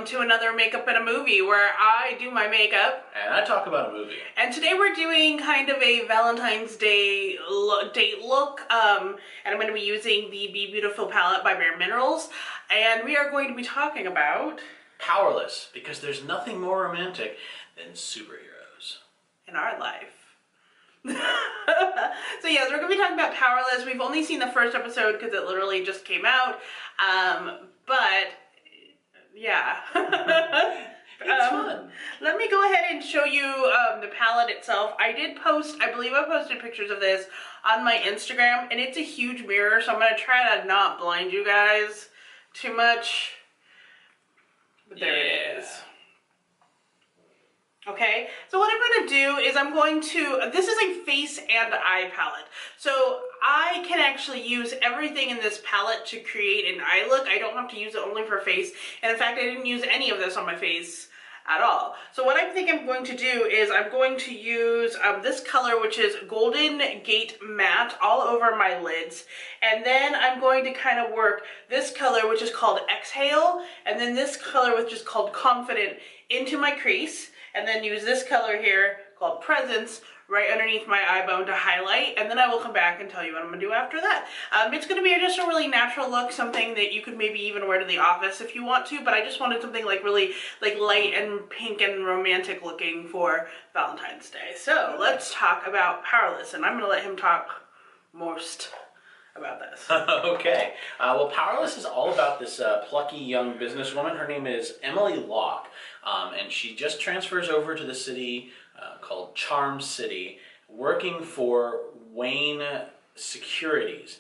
welcome to another Makeup and a Movie where I do my makeup. And I talk about a movie. And today we're doing kind of a Valentine's Day date look. And I'm going to be using the Be Beautiful palette by Bare Minerals. And we are going to be talking about... Powerless, because there's nothing more romantic than superheroes. In our life. So yes, we're going to be talking about Powerless. We've only seen the first episode because it literally just came out. But... yeah. It's fun. Let me go ahead and show you the palette itself. I did post, I believe I posted pictures of this on my Instagram, and it's a huge mirror, so I'm going to try to not blind you guys too much. But there it is. Okay, so what I'm going to do is I'm going to, this is a face and eye palette. So I can actually use everything in this palette to create an eye look. I don't have to use it only for face. And in fact, I didn't use any of this on my face at all. So what I think I'm going to do is I'm going to use this color, which is Golden Gate Matte, all over my lids. And then I'm going to kind of work this color, which is called Exhale, and then this color, which is called Confident, into my crease. And then use this color here called Presence right underneath my eye bone to highlight, and then I will come back and tell you what I'm going to do after that. It's going to be just a really natural look, something that you could maybe even wear to the office if you want to, but I just wanted something like really like light and pink and romantic looking for Valentine's Day. So let's talk about Powerless, and I'm going to let him talk most about this. Okay. Well, Powerless is all about this plucky young businesswoman. Her name is Emily Locke, and she just transfers over to the city called Charm City, working for Wayne Securities.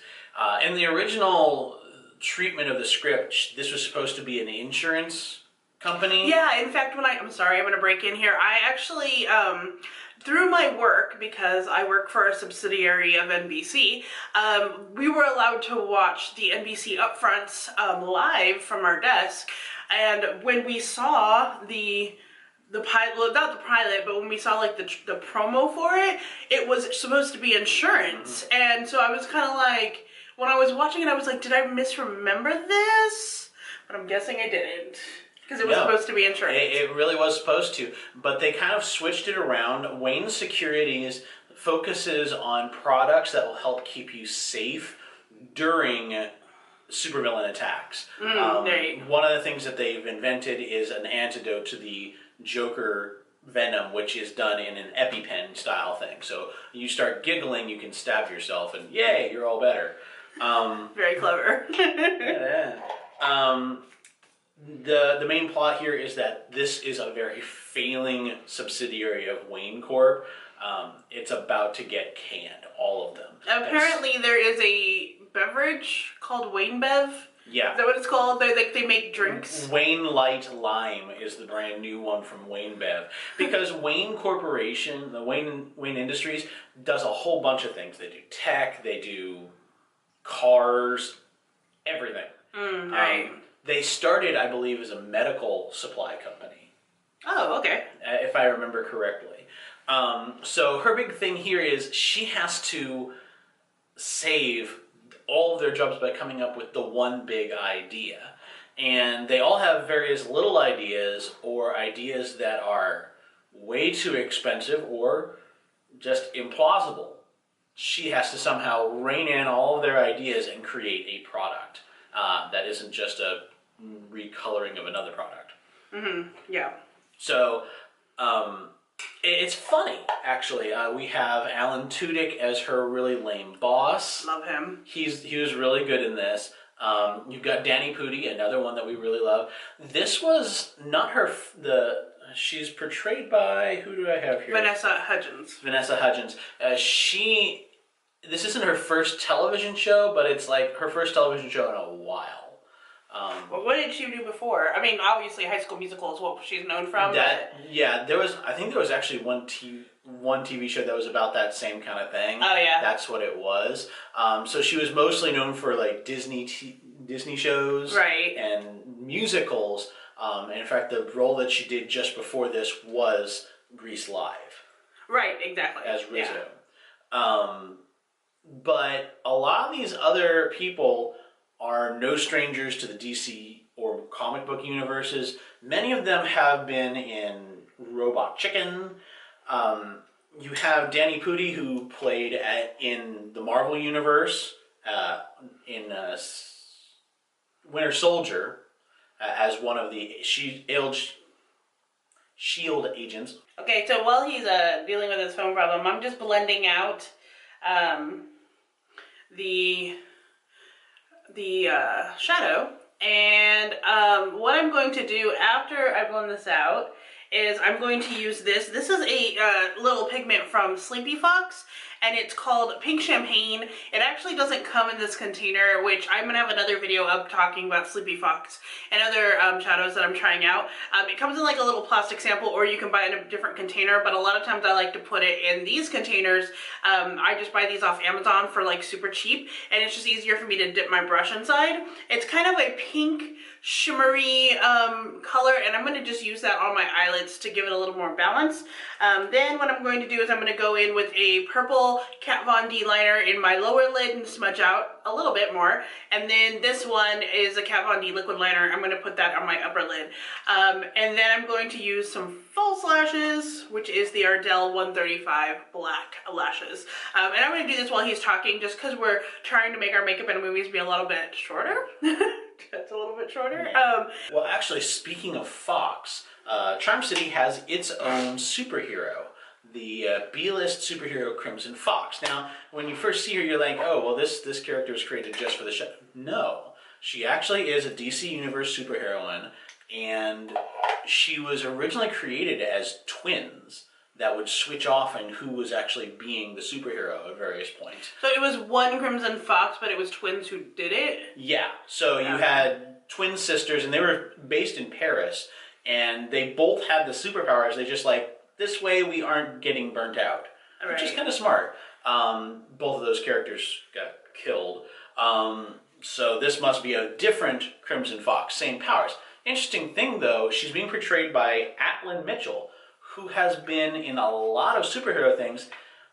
In the original treatment of the script, this was supposed to be an insurance company. Yeah, in fact, I'm sorry, I'm going to break in here. I actually... through my work, because I work for a subsidiary of NBC, we were allowed to watch the NBC upfronts live from our desk. And when we saw the pilot, not the pilot, but when we saw like the promo for it, it was supposed to be insurance. And so I was kind of like, when I was watching it, I was like, did I misremember this? But I'm guessing I didn't. Because it was supposed to be insurance. It really was supposed to, but they kind of switched it around. Wayne Securities focuses on products that will help keep you safe during supervillain attacks. One of the things that they've invented is an antidote to the Joker venom, which is done in an EpiPen style thing. So you start giggling, you can stab yourself, and yay, you're all better. Very clever. Yeah. The main plot here is that this is a very failing subsidiary of Wayne Corp. It's about to get canned, all of them. Apparently there is a beverage called Wayne Bev. Yeah. Is that what it's called? They make drinks? Wayne Light Lime is the brand new one from Wayne Bev. Because Wayne Corporation, the Wayne Industries, does a whole bunch of things. They do tech, they do cars, everything. Right. They started, I believe, as a medical supply company. Oh, okay. If I remember correctly. So her big thing here is she has to save all of their jobs by coming up with the one big idea. And they all have various little ideas or ideas that are way too expensive or just implausible. She has to somehow rein in all of their ideas and create a product that isn't just a recoloring of another product. Yeah. So, it's funny, actually. We have Alan Tudyk as her really lame boss. Love him. He was really good in this. You've got Danny Pudi, another one that we really love. This was not her, she's portrayed by, who do I have here? Vanessa Hudgens. Vanessa Hudgens. This isn't her first television show, but it's like her first television show in a while. Well, what did she do before? I mean, obviously High School Musical is what she's known from. Yeah, I think there was actually one TV show that was about that same kind of thing. Oh, yeah. That's what it was. So she was mostly known for like Disney shows. Right. And musicals. And in fact, the role that she did just before this was Grease Live. Right, exactly. As Rizzo. Yeah. But a lot of these other people are no strangers to the DC or comic book universes. Many of them have been in Robot Chicken. You have Danny Pudi, who played in the Marvel Universe in Winter Soldier as one of the SHIELD agents. Okay, so while he's dealing with his phone problem, I'm just blending out the shadow. And what I'm going to do after I blend this out is I'm going to use this. This is a little pigment from Sleepy Fox, and it's called Pink Champagne. It actually doesn't come in this container, which I'm going to have another video up talking about Sleepy Fox and other shadows that I'm trying out. It comes in like a little plastic sample, or you can buy it in a different container, but a lot of times I like to put it in these containers. I just buy these off Amazon for like super cheap, and it's just easier for me to dip my brush inside. It's kind of a pink shimmery color, and I'm going to just use that on my eyelids to give it a little more balance. Then what I'm going to do is I'm going to go in with a purple Kat Von D liner in my lower lid and smudge out a little bit more. And then this one is a Kat Von D liquid liner. I'm going to put that on my upper lid. And then I'm going to use some false lashes, which is the Ardell 135 black lashes. And I'm going to do this while he's talking, just because we're trying to make our makeup in movies be a little bit shorter. That's a little bit shorter. Yeah. Well, actually, speaking of Fox, Charm City has its own superhero, the B-list superhero Crimson Fox. Now, when you first see her, you're like, oh, well, this character was created just for the show. No, she actually is a DC Universe superheroine, and she was originally created as twins that would switch off and who was actually being the superhero at various points. So it was one Crimson Fox, but it was twins who did it? Yeah, so you had twin sisters, and they were based in Paris, and they both had the superpowers. They just like, this way we aren't getting burnt out, which is kind of smart. Both of those characters got killed. So this must be a different Crimson Fox, same powers. Interesting thing though, she's being portrayed by Atlin Mitchell, who has been in a lot of superhero things,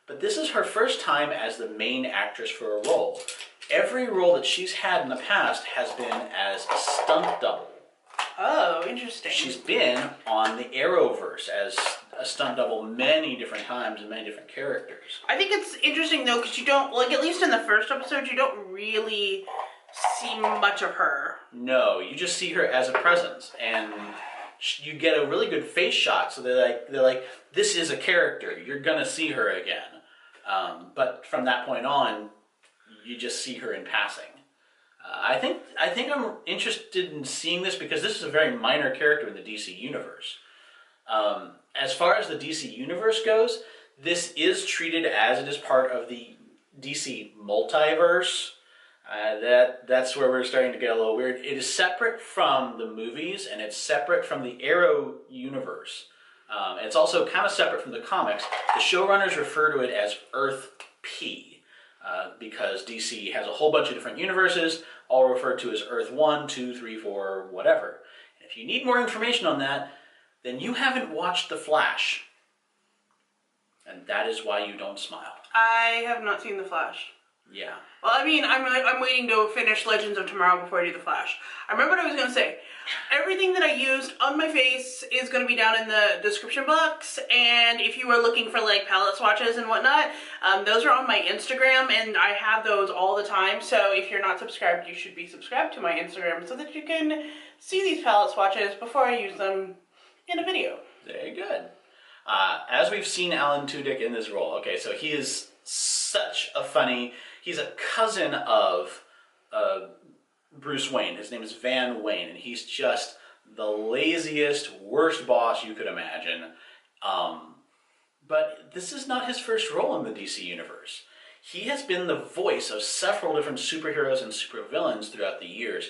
but this is her first time as the main actress for a role. Every role that she's had in the past has been as a stunt double. Oh, interesting. She's been on the Arrowverse as a stunt double many different times and many different characters. I think it's interesting though, because you don't, like at least in the first episode, you don't really see much of her. No, you just see her as a presence, and you get a really good face shot, so they're like, this is a character. You're gonna see her again. But from that point on, you just see her in passing. I think I'm interested in seeing this because this is a very minor character in the DC universe. As far as the DC universe goes, this is treated as it is part of the DC multiverse. That's where we're starting to get a little weird. It is separate from the movies, and it's separate from the Arrow universe. It's also kind of separate from the comics. The showrunners refer to it as Earth P, because DC has a whole bunch of different universes, all referred to as Earth 1, 2, 3, 4, whatever. And if you need more information on that, then you haven't watched The Flash. And that is why you don't smile. I have not seen The Flash. Yeah. Well, I mean, I'm waiting to finish Legends of Tomorrow before I do The Flash. I remember what I was going to say. Everything that I used on my face is going to be down in the description box, and if you are looking for like palette swatches and whatnot, those are on my Instagram, and I have those all the time. So if you're not subscribed, you should be subscribed to my Instagram so that you can see these palette swatches before I use them in a video. Very good. As we've seen Alan Tudyk in this role, okay, so he is such a funny... He's a cousin of Bruce Wayne. His name is Van Wayne, and he's just the laziest, worst boss you could imagine. But this is not his first role in the DC universe. He has been the voice of several different superheroes and supervillains throughout the years.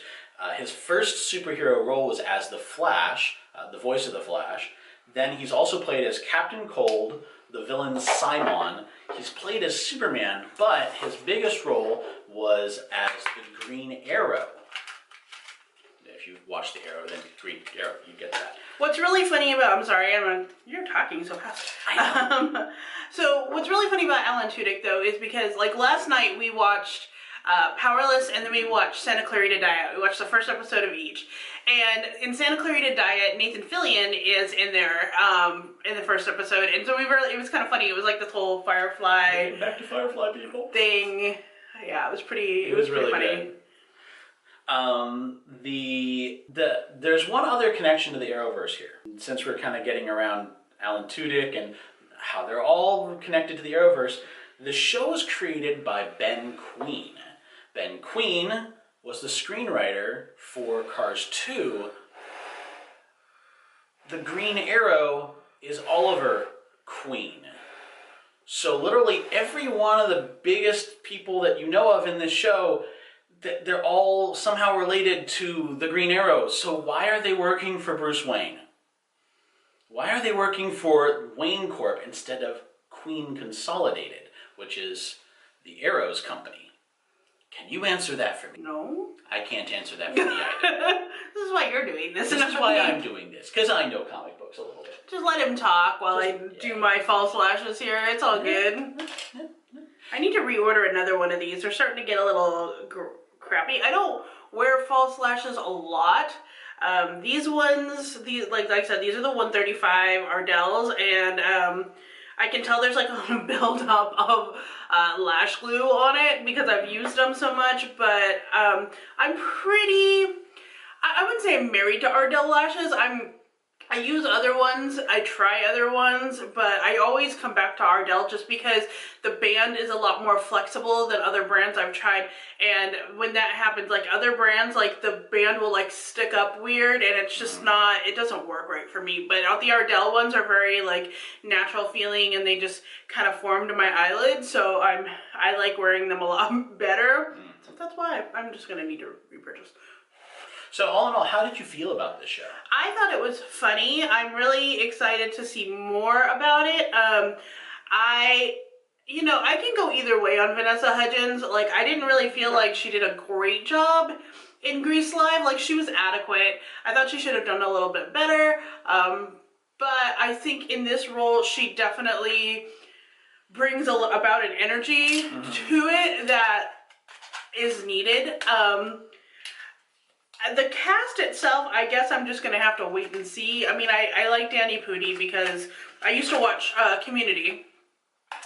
His first superhero role was as the Flash, the voice of the Flash. Then he's also played as Captain Cold, the villain Simon. He's played as Superman, but his biggest role was as the Green Arrow. If you watch the Arrow, then Green Arrow, you get that. What's really funny about, I'm sorry, you're talking so fast. So what's really funny about Alan Tudyk though is because like last night we watched Powerless, and then we watched Santa Clarita Diet. We watched the first episode of each. And in Santa Clarita Diet, Nathan Fillion is in there in the first episode, and so it was kind of funny. It was like this whole Firefly Getting back to Firefly people thing. Yeah, it was pretty. It was really pretty funny. good. There's one other connection to the Arrowverse here. Since we're kind of getting around Alan Tudyk and how they're all connected to the Arrowverse, the show was created by Ben Queen. Ben Queen was the screenwriter for Cars 2. The Green Arrow is Oliver Queen. So literally every one of the biggest people that you know of in this show, they're all somehow related to the Green Arrow. So why are they working for Bruce Wayne? Why are they working for Wayne Corp instead of Queen Consolidated, which is the Arrow's company? Can you answer that for me? No. I can't answer that for me either. This is why you're doing this. This is why I'm doing this, because I know comic books a little bit. Just let him talk while I do my false lashes here. It's all good. I need to reorder another one of these. They're starting to get a little crappy. I don't wear false lashes a lot. These ones, like I said, these are the 135 Ardells, and I can tell there's like a buildup of lash glue on it because I've used them so much, but I'm pretty, I wouldn't say I'm married to Ardell lashes. I use other ones, I try other ones, but I always come back to Ardell just because the band is a lot more flexible than other brands I've tried, and when that happens, like other brands, like the band will like stick up weird, and it's just not, it doesn't work right for me. But the Ardell ones are very like natural feeling, and they just kind of form to my eyelids, so I like wearing them a lot better. So that's why I'm just gonna need to repurchase. So all in all, how did you feel about this show? I thought it was funny. I'm really excited to see more about it. I can go either way on Vanessa Hudgens. Like, I didn't really feel like she did a great job in Grease Live. Like, she was adequate. I thought she should have done a little bit better. But I think in this role, she definitely brings about an energy to it that is needed. The cast itself, I guess I'm just going to have to wait and see. I mean, I like Danny Pudi because I used to watch Community,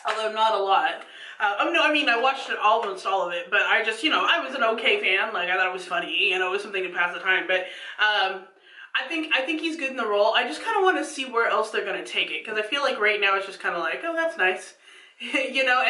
although not a lot. I watched almost all of it, but I just, I was an okay fan. Like, I thought it was funny, it was something to pass the time. But I think he's good in the role. I just kind of want to see where else they're going to take it, because I feel like right now it's just kind of like, oh, that's nice. And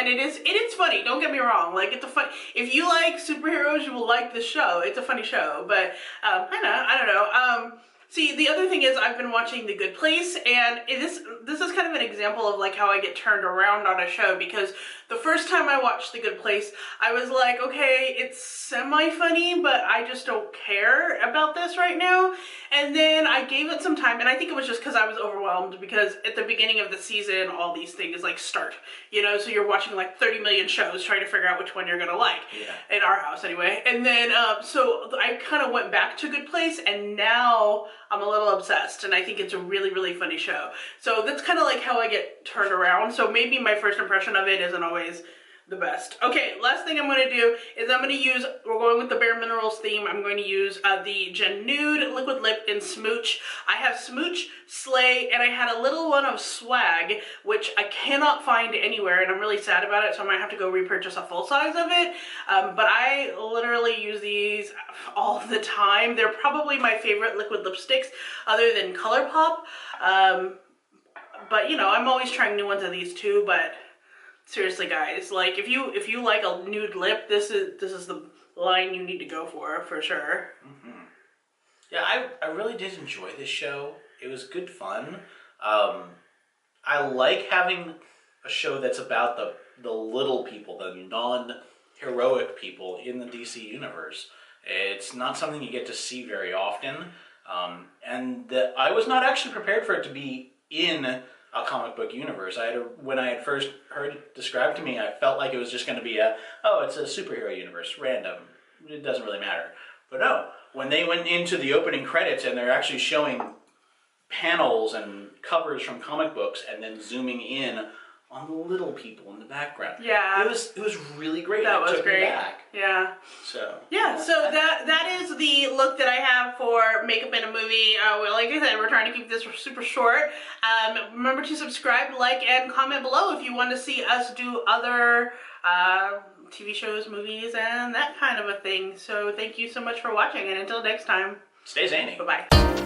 it is funny, don't get me wrong. Like, it's a fun, if you like superheroes, you will like this show. It's a funny show, but I don't know. See, the other thing is I've been watching The Good Place, and this is kind of an example of like how I get turned around on a show, because the first time I watched The Good Place, I was like, okay, it's semi-funny, but I just don't care about this right now. And then I gave it some time, and I think it was just because I was overwhelmed, because at the beginning of the season, all these things like start, so you're watching like 30 million shows trying to figure out which one you're gonna like, in our house anyway. And then, so I kind of went back to Good Place, and now I'm a little obsessed, and I think it's a really, really funny show. So that's kind of like how I get turned around. So maybe my first impression of it isn't always the best. Okay, last thing I'm going to do is we're going with the Bare Minerals theme. I'm going to use the Gen Nude Liquid Lip in Smooch. I have Smooch, Slay, and I had a little one of Swag, which I cannot find anywhere, and I'm really sad about it, so I might have to go repurchase a full size of it. But I literally use these all the time. They're probably my favorite liquid lipsticks, other than ColourPop. But I'm always trying new ones of these too. But seriously, guys, like if you like a nude lip, this is the line you need to go for sure. Yeah, I really did enjoy this show. It was good fun. I like having a show that's about the little people, the non-heroic people in the DC universe. It's not something you get to see very often. And I was not actually prepared for it to be in a comic book universe. When I had first heard it described to me, I felt like it was just going to be it's a superhero universe, random. It doesn't really matter. But no, when they went into the opening credits and they're actually showing panels and covers from comic books and then zooming in on the little people in the background. Yeah. It was really great. That it was took great. me back. Yeah. So yeah, so that is the look that I have for makeup in a movie. Well, like I said, we're trying to keep this super short. Remember to subscribe, like, and comment below if you want to see us do other TV shows, movies, and that kind of a thing. So thank you so much for watching, and until next time, stay zany. bye-bye.